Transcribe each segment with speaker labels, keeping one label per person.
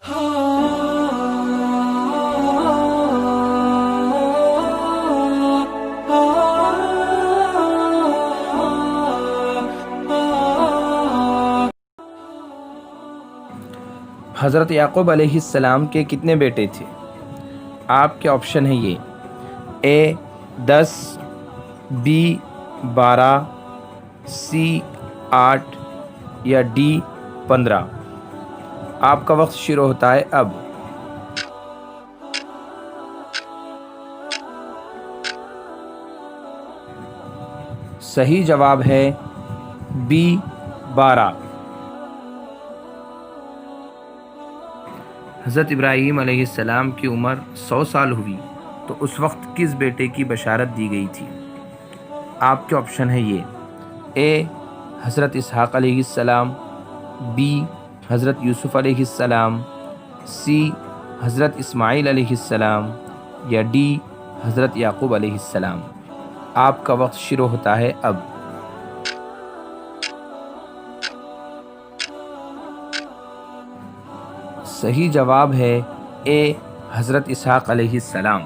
Speaker 1: حضرت یعقوب علیہ السلام کے کتنے بیٹے تھے؟ آپ کے آپشن ہیں یہ: اے 10، بی 12، سی 8 یا ڈی 15۔ آپ کا وقت شروع ہوتا ہے اب۔ صحیح جواب ہے بی 12۔ حضرت ابراہیم علیہ السلام کی عمر 100 سال ہوئی تو اس وقت کس بیٹے کی بشارت دی گئی تھی؟ آپ کے آپشن ہے یہ: اے حضرت اسحاق علیہ السلام، بی حضرت یوسف علیہ السلام، سی حضرت اسماعیل علیہ السلام یا ڈی حضرت یعقوب علیہ السلام۔ آپ کا وقت شروع ہوتا ہے اب۔ صحیح جواب ہے اے حضرت اسحاق علیہ السلام۔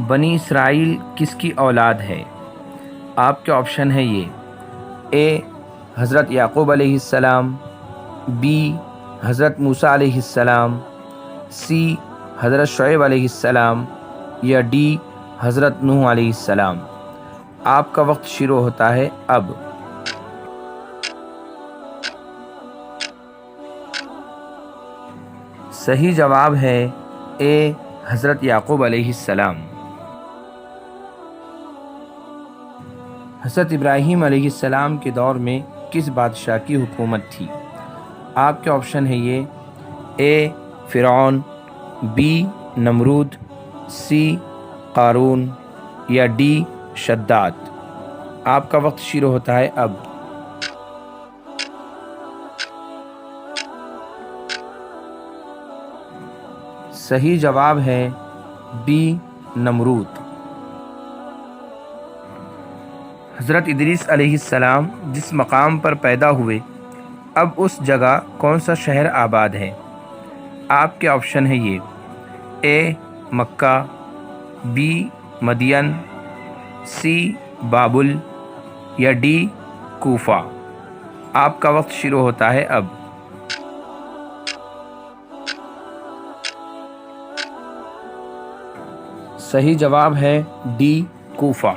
Speaker 1: بنی اسرائیل کس کی اولاد ہے؟ آپ کے آپشن ہے یہ: اے حضرت یعقوب علیہ السلام، بی حضرت موسیٰ علیہ السلام، سی حضرت شعیب علیہ السلام یا ڈی حضرت نوح علیہ السلام۔ آپ کا وقت شروع ہوتا ہے اب۔ صحیح جواب ہے اے حضرت یعقوب علیہ السلام۔ حضرت ابراہیم علیہ السلام کے دور میں کس بادشاہ کی حکومت تھی؟ آپ کے آپشن ہے یہ: اے فرعون، بی نمرود، سی قارون یا ڈی شداد۔ آپ کا وقت شروع ہوتا ہے اب۔ صحیح جواب ہے بی نمرود۔ حضرت ادریس علیہ السلام جس مقام پر پیدا ہوئے اب اس جگہ کون سا شہر آباد ہے؟ آپ کے آپشن ہے یہ: اے مکہ، بی مدین، سی بابل یا ڈی کوفہ۔ آپ کا وقت شروع ہوتا ہے اب۔ صحیح جواب ہے ڈی کوفہ۔